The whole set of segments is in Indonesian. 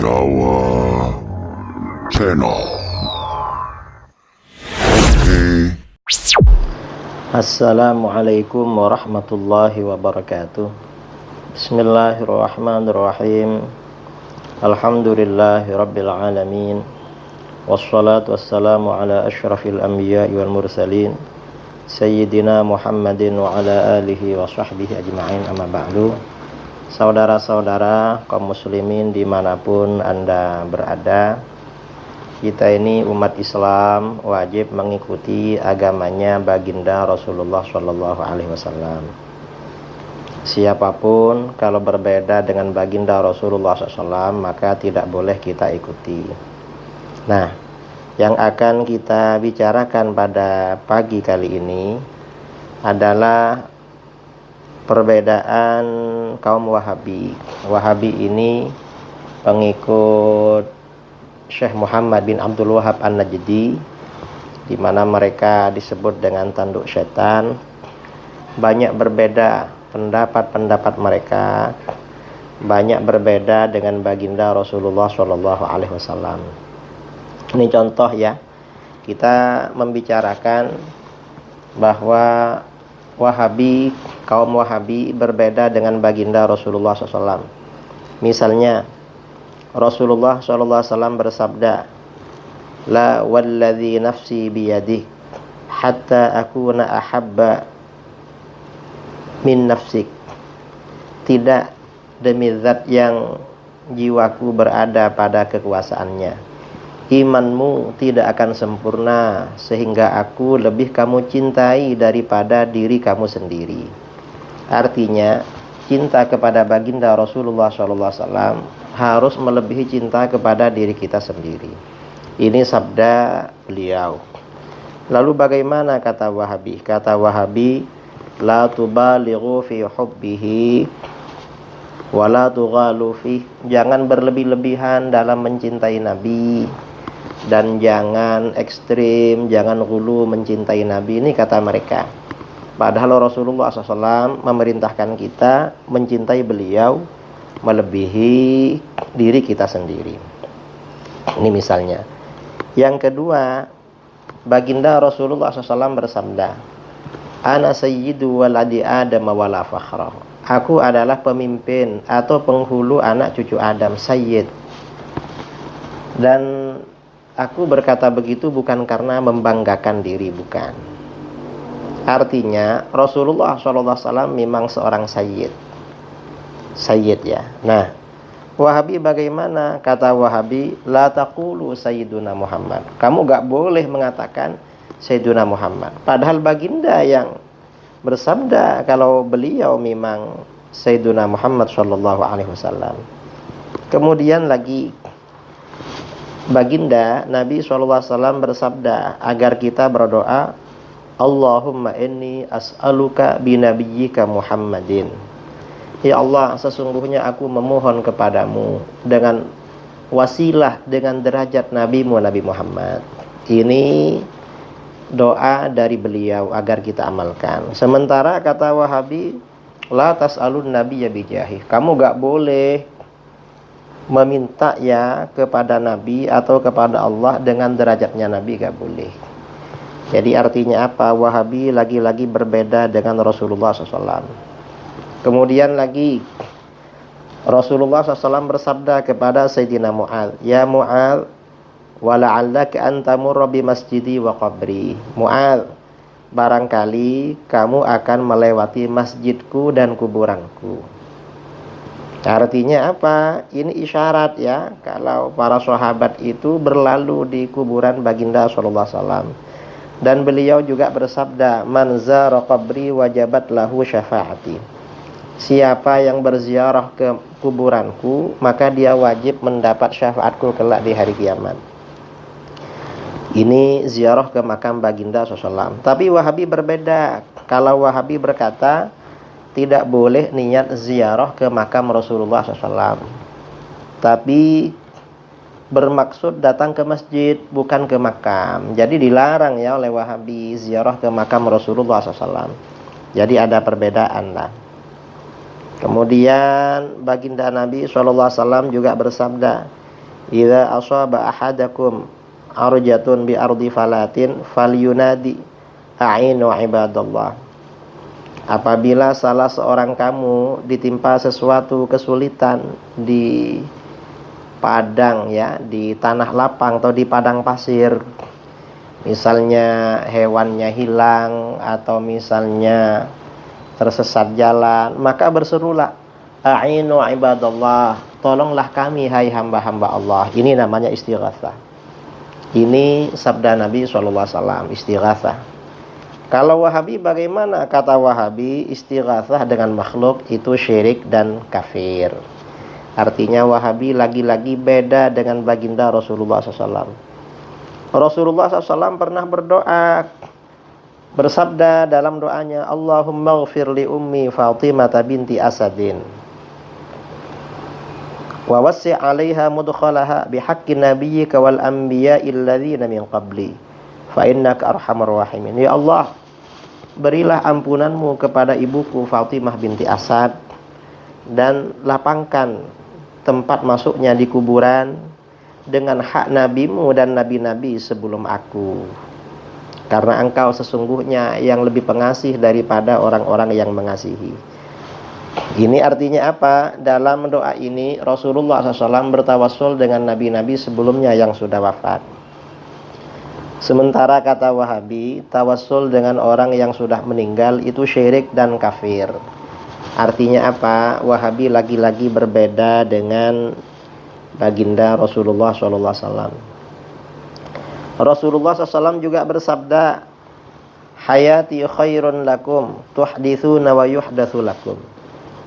Jawa Channel. Oke. Assalamualaikum warahmatullahi wabarakatuh. Bismillahirrahmanirrahim. Alhamdulillahi rabbil alamin. Wassalatu wassalamu ala asyrafil anbiya'i wal mursalin Sayyidina Muhammadin wa ala alihi wa sahbihi ajma'in, amma ba'du. Saudara-saudara kaum muslimin dimanapun Anda berada, kita ini umat Islam wajib mengikuti agamanya baginda Rasulullah SAW. Siapapun kalau berbeda dengan baginda Rasulullah SAW, maka tidak boleh kita ikuti. Nah, yang akan kita bicarakan pada pagi kali ini adalah perbedaan kaum Wahabi. Wahabi ini pengikut Syekh Muhammad bin Abdul Wahab An-Najdi, di mana mereka disebut dengan tanduk setan. Banyak berbeda pendapat-pendapat mereka, banyak berbeda dengan baginda Rasulullah SAW. Ini contoh ya, kita membicarakan bahwa Wahabi, kaum Wahabi berbeda dengan baginda Rasulullah SAW. Misalnya Rasulullah SAW bersabda, "La walladzi nafsi biyadih hatta akuna ahabba min nafsik." Tidak, demi zat yang jiwaku berada pada kekuasaannya, imanmu tidak akan sempurna sehingga aku lebih kamu cintai daripada diri kamu sendiri. Artinya, cinta kepada baginda Rasulullah SAW harus melebihi cinta kepada diri kita sendiri. Ini sabda beliau. Lalu bagaimana kata Wahabi? Kata Wahabi, la tubalighu fi hubbihi wa la tughalu fi. Jangan berlebih-lebihan dalam mencintai Nabi, dan jangan ekstrim, jangan hulu mencintai Nabi. Ini kata mereka. Padahal Rasulullah SAW memerintahkan kita mencintai beliau melebihi diri kita sendiri. Ini misalnya. Yang kedua, baginda Rasulullah SAW bersabda, "Ana sayyidu waladi Adam wala fakhra." Aku adalah pemimpin atau penghulu anak cucu Adam, sayyid. Dan aku berkata begitu bukan karena membanggakan diri, bukan. Artinya Rasulullah SAW memang seorang sayyid. Sayyid ya. Nah, Wahabi bagaimana? Kata Wahabi, la taqulu sayyiduna Muhammad. Kamu gak boleh mengatakan sayyiduna Muhammad. Padahal baginda yang bersabda kalau beliau memang sayyiduna Muhammad SAW. Kemudian lagi, baginda Nabi SAW bersabda agar kita berdoa, Allahumma inni as'aluka binabiyyika Muhammadin. Ya Allah, sesungguhnya aku memohon kepadamu dengan wasilah, dengan derajat Nabimu Nabi Muhammad. Ini doa dari beliau agar kita amalkan. Sementara kata Wahabi, la tas'alun nabiyya bijahih. Kamu gak boleh meminta ya kepada Nabi atau kepada Allah dengan derajatnya Nabi, gak boleh. Jadi artinya apa? Wahabi lagi-lagi berbeda dengan Rasulullah SAW. Kemudian lagi Rasulullah SAW bersabda kepada Sayyidina Mu'adz, "Ya Mu'adz, wala'allaka an tamurra bi masjidi wa qabri." Mu'adz, barangkali kamu akan melewati masjidku dan kuburanku. Artinya apa? Ini isyarat ya, kalau para sahabat itu berlalu di kuburan baginda sallallahu alaihi wasallam. Dan beliau juga bersabda, "Man zara qabri wajabat lahu syafaati." Siapa yang berziarah ke kuburanku, maka dia wajib mendapat syafaatku kelak di hari kiamat. Ini ziarah ke makam baginda SAW. Tapi Wahabi berbeda. Kalau Wahabi berkata, tidak boleh niat ziarah ke makam Rasulullah SAW, tapi bermaksud datang ke masjid, bukan ke makam. Jadi dilarang ya oleh Wahabi ziarah ke makam Rasulullah SAW. Jadi ada perbedaan lah. Kemudian baginda Nabi SAW juga bersabda, idza asaba ahadakum arjatun bi ardi falatin falyunadi a'inu ibadallah. Apabila salah seorang kamu ditimpa sesuatu kesulitan di padang, ya, di tanah lapang atau di padang pasir, misalnya hewannya hilang atau misalnya tersesat jalan, maka berserulah, a'inu ibadallah, tolonglah kami hai hamba-hamba Allah. Ini namanya istighatsah. Ini sabda Nabi SAW, istighatsah. Kalau Wahabi bagaimana? Kata Wahabi, istighatsah dengan makhluk itu syirik dan kafir. Artinya Wahabi lagi-lagi beda dengan baginda Rasulullah SAW. Rasulullah SAW pernah berdoa, bersabda dalam doanya, Allahumma ghfir li ummi Fatimah binti Asadin wa wassi' 'alaiha mudkhalaha bihaqqi nabiyyika wal anbiya'i alladzina min qabli fa innaka arhamar rahimin. Ya Allah, berilah ampunanmu kepada ibuku Fatimah binti Asad dan lapangkan tempat masuknya di kuburan dengan hak nabimu dan nabi-nabi sebelum aku, karena engkau sesungguhnya yang lebih pengasih daripada orang-orang yang mengasihi. Ini artinya apa? Dalam doa ini Rasulullah SAW bertawassul dengan nabi-nabi sebelumnya yang sudah wafat. Sementara kata Wahabi, tawassul dengan orang yang sudah meninggal itu syirik dan kafir. Artinya apa? Wahabi lagi-lagi berbeda dengan baginda Rasulullah SAW. Rasulullah SAW juga bersabda, hayati khairun lakum tuhdithuna wa yuhdatsu lakum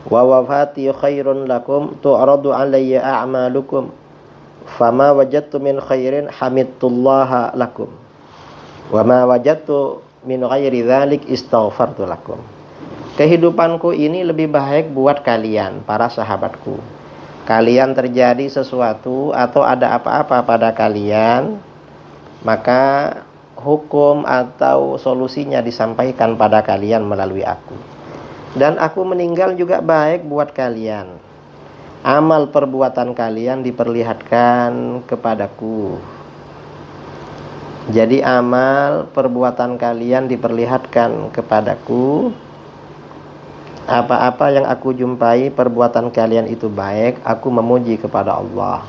wa wafati khairun lakum tu'radu alayya a'malukum fama wajadtu min khairin hamidtullaha lakum wa ma wajadtu min ghairi dzalik istaghfartu lakum. Kehidupanku ini lebih baik buat kalian, para sahabatku. Kalian terjadi sesuatu atau ada apa-apa pada kalian, maka hukum atau solusinya disampaikan pada kalian melalui aku. Dan aku meninggal juga baik buat kalian. Amal perbuatan kalian diperlihatkan kepadaku. Jadi amal perbuatan kalian diperlihatkan kepadaku. Apa-apa yang aku jumpai perbuatan kalian itu baik, aku memuji kepada Allah.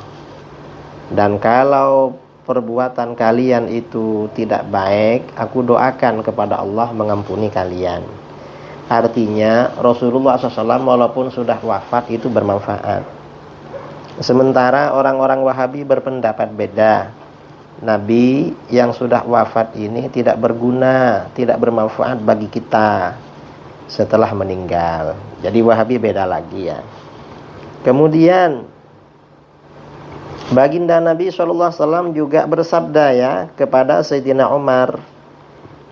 Dan kalau perbuatan kalian itu tidak baik, aku doakan kepada Allah mengampuni kalian. Artinya Rasulullah SAW walaupun sudah wafat itu bermanfaat. Sementara orang-orang Wahabi berpendapat beda. Nabi yang sudah wafat ini tidak berguna, tidak bermanfaat bagi kita setelah meninggal. Jadi Wahabi beda lagi, ya. Kemudian baginda Nabi SAW juga bersabda, ya, kepada Sayyidina Umar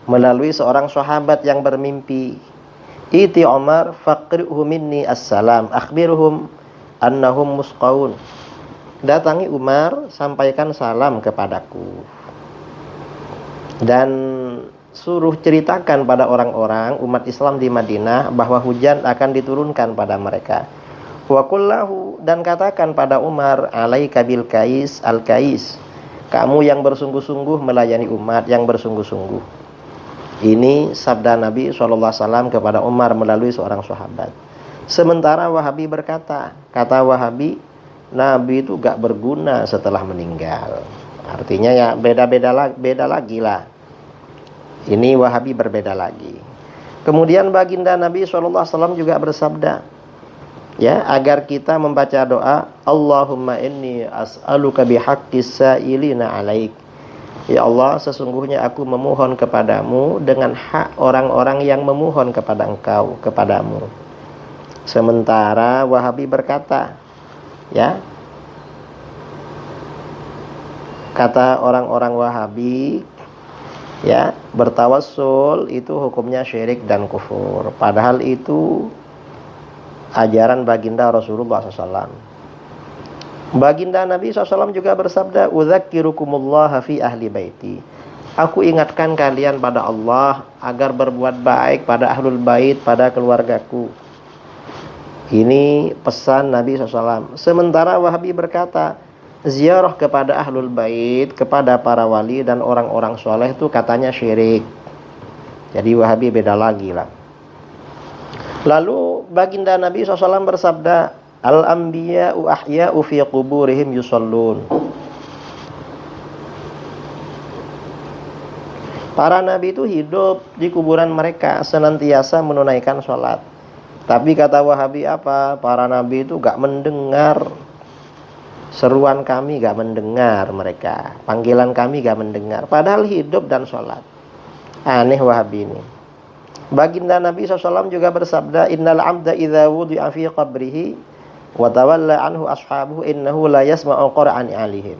melalui seorang sahabat yang bermimpi, iti Umar faqri'hu minni assalam akhbirhum annahum musqaun. Datangi Umar, sampaikan salam kepadaku dan suruh ceritakan pada orang-orang umat Islam di Madinah bahwa hujan akan diturunkan pada mereka. Wa qullahu, dan katakan pada Umar, alaika bil kais al kais, kamu yang bersungguh-sungguh melayani umat yang bersungguh-sungguh. Ini sabda Nabi SAW kepada Umar melalui seorang sahabat. Sementara Wahabi berkata, kata Wahabi, Nabi itu gak berguna setelah meninggal. Artinya ya beda lagi lah. Ini Wahabi berbeda lagi. Kemudian baginda Nabi SAW juga bersabda, ya, agar kita membaca doa, Allahumma inni as'aluka bihaqqis sa'ilina alaik. Ya Allah, sesungguhnya aku memohon kepadamu dengan hak orang-orang yang memohon kepada engkau, kepadamu. Sementara Wahabi berkata, ya, kata orang-orang Wahabi, ya, bertawassul itu hukumnya syirik dan kufur. Padahal itu ajaran baginda Rasulullah SAW. Baginda Nabi SAW juga bersabda, udzakirukumullah fi ahli baiti. Aku ingatkan kalian pada Allah agar berbuat baik pada ahlul bait, pada keluargaku. Ini pesan Nabi SAW. Sementara Wahabi berkata, ziarah kepada ahlul bait, kepada para wali dan orang-orang soleh itu katanya syirik. Jadi Wahabi beda lagi lah. Lalu baginda Nabi SAW bersabda, al-anbiya'u ahya'u fi quburihim yusallun. Para nabi itu hidup di kuburan mereka, senantiasa menunaikan sholat. Tapi kata Wahabi apa? Para nabi itu gak mendengar seruan kami, gak mendengar mereka. Panggilan kami gak mendengar. Padahal hidup dan sholat. Aneh Wahabi ini. Baginda Nabi SAW juga bersabda, innal abda idza wudi'a fi qabrihi wa tawalla anhu ashabuhu innahu la yasma'u qur'an alihim.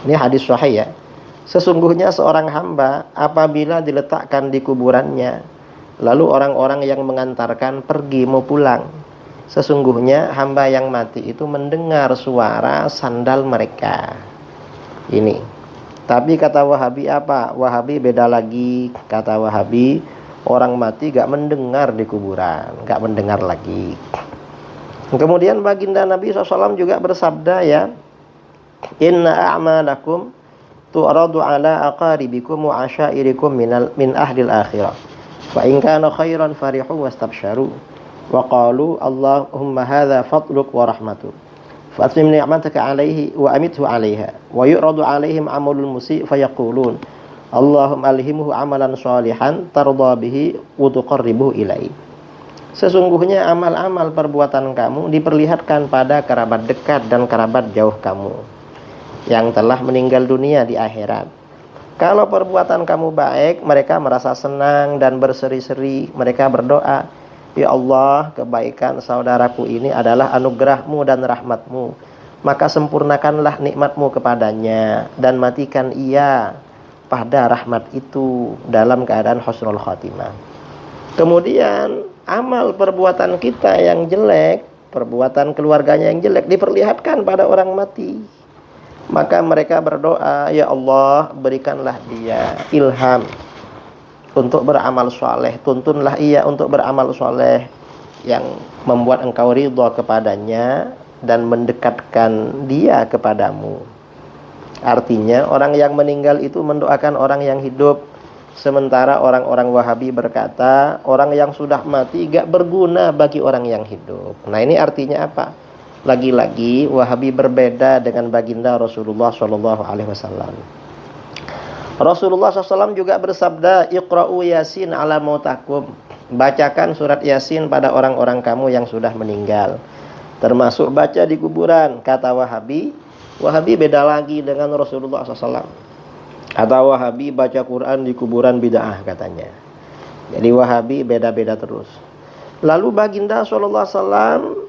Ini hadis sahih ya. Sesungguhnya seorang hamba apabila diletakkan di kuburannya, lalu orang-orang yang mengantarkan pergi mau pulang, sesungguhnya hamba yang mati itu mendengar suara sandal mereka. Ini. Tapi kata Wahabi apa? Wahabi beda lagi. Kata Wahabi, orang mati gak mendengar di kuburan, gak mendengar lagi. Kemudian baginda Nabi SAW juga bersabda ya, inna a'malakum tu'radu ala aqaribikum wa asyairikum min ahlil akhirah. Fa in kana khairan farihu wastabsharu wa qalu Allahumma hadza fadluk wa rahmatuk. Fa'atmim ni'mataka alaihi wa amithu alaiha. Wa yu'radu alaihim amalul musii fayaqulun Allahumma alhimhu amalan sholihan tarda bihi wa tuqarribuhu ilaihi. Sesungguhnya amal-amal perbuatan kamu diperlihatkan pada kerabat dekat dan kerabat jauh kamu yang telah meninggal dunia di akhirat. Kalau perbuatan kamu baik, mereka merasa senang dan berseri-seri. Mereka berdoa, ya Allah, kebaikan saudaraku ini adalah anugerahmu dan rahmatmu. Maka sempurnakanlah nikmatmu kepadanya dan matikan ia pada rahmat itu dalam keadaan husnul khatimah. Kemudian amal perbuatan kita yang jelek, perbuatan keluarganya yang jelek diperlihatkan pada orang mati. Maka mereka berdoa, ya Allah, berikanlah dia ilham untuk beramal soleh, tuntunlah ia untuk beramal soleh yang membuat engkau ridha kepadanya dan mendekatkan dia kepadamu. Artinya orang yang meninggal itu mendoakan orang yang hidup. Sementara orang-orang Wahabi berkata, orang yang sudah mati gak berguna bagi orang yang hidup. Nah, ini artinya apa? Lagi-lagi Wahabi berbeda dengan baginda Rasulullah SAW. Rasulullah SAW juga bersabda, Iqra'u Yasin ala mautakum. Bacakan surat Yasin pada orang-orang kamu yang sudah meninggal, termasuk baca di kuburan. Kata Wahabi, Wahabi beda lagi dengan Rasulullah SAW. Kata Wahabi, baca Quran di kuburan bid'ah katanya. Jadi Wahabi beda-beda terus. Lalu baginda SAW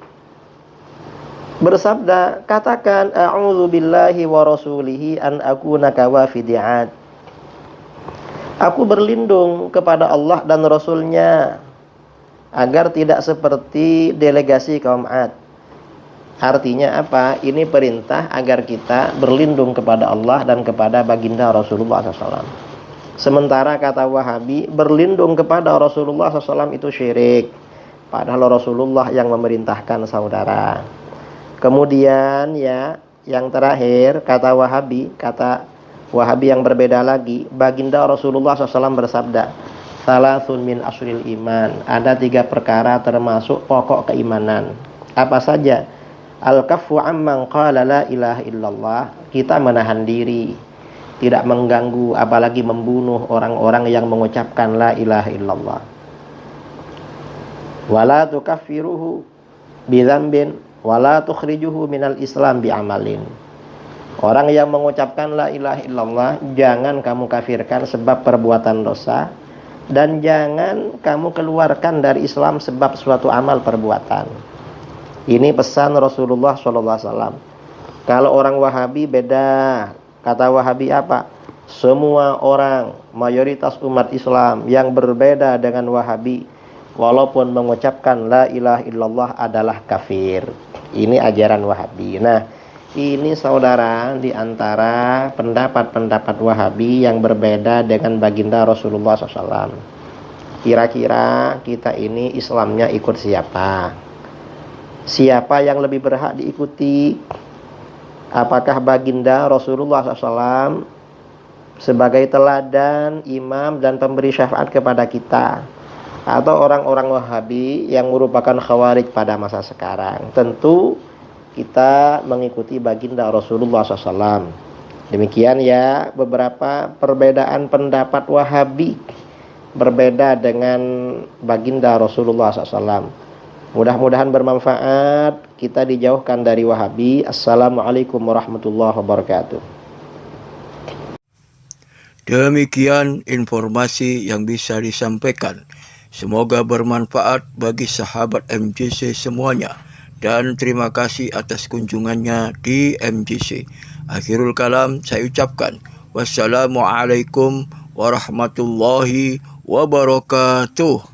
bersabda, katakan a'udzu billahi wa rasulihi an akuna kawafidiat. Aku berlindung kepada Allah dan Rasulnya agar tidak seperti delegasi kaum Ad. Artinya apa? Ini perintah agar kita berlindung kepada Allah dan kepada baginda Rasulullah SAW. Sementara kata Wahabi, berlindung kepada Rasulullah SAW itu syirik. Padahal Rasulullah yang memerintahkan saudara. Kemudian ya, yang terakhir kata Wahabi yang berbeda lagi, baginda Rasulullah SAW bersabda, salasun min asril iman. Ada 3 perkara termasuk pokok keimanan. Apa saja? Al-kaffu amman qala la ilaha illallah. Kita menahan diri, tidak mengganggu apalagi membunuh orang-orang yang mengucapkan la ilaha illallah. Wala tukaffiruhu bidzambin wala tukhrijuhu minal islam bi'amalin. Orang yang mengucapkan la ilaha illallah jangan kamu kafirkan sebab perbuatan dosa, dan jangan kamu keluarkan dari Islam sebab suatu amal perbuatan. Ini pesan Rasulullah SAW. Kalau orang Wahabi beda. Kata Wahabi apa? Semua orang, mayoritas umat Islam yang berbeda dengan Wahabi, walaupun mengucapkan la ilaha illallah adalah kafir. Ini ajaran Wahabi. Nah, ini saudara di antara pendapat-pendapat Wahabi yang berbeda dengan baginda Rasulullah SAW. Kira-kira kita ini Islamnya ikut siapa? Siapa yang lebih berhak diikuti? Apakah baginda Rasulullah SAW sebagai teladan, imam, dan pemberi syafaat kepada kita, atau orang-orang Wahabi yang merupakan khawarij pada masa sekarang? Tentu kita mengikuti baginda Rasulullah SAW. Demikian ya beberapa perbedaan pendapat Wahabi berbeda dengan baginda Rasulullah SAW. Mudah-mudahan bermanfaat, kita dijauhkan dari Wahabi. Assalamualaikum warahmatullahi wabarakatuh. Demikian informasi yang bisa disampaikan. Semoga bermanfaat bagi sahabat MJC semuanya. Dan terima kasih atas kunjungannya di MJC. Akhirul kalam saya ucapkan wassalamualaikum warahmatullahi wabarakatuh.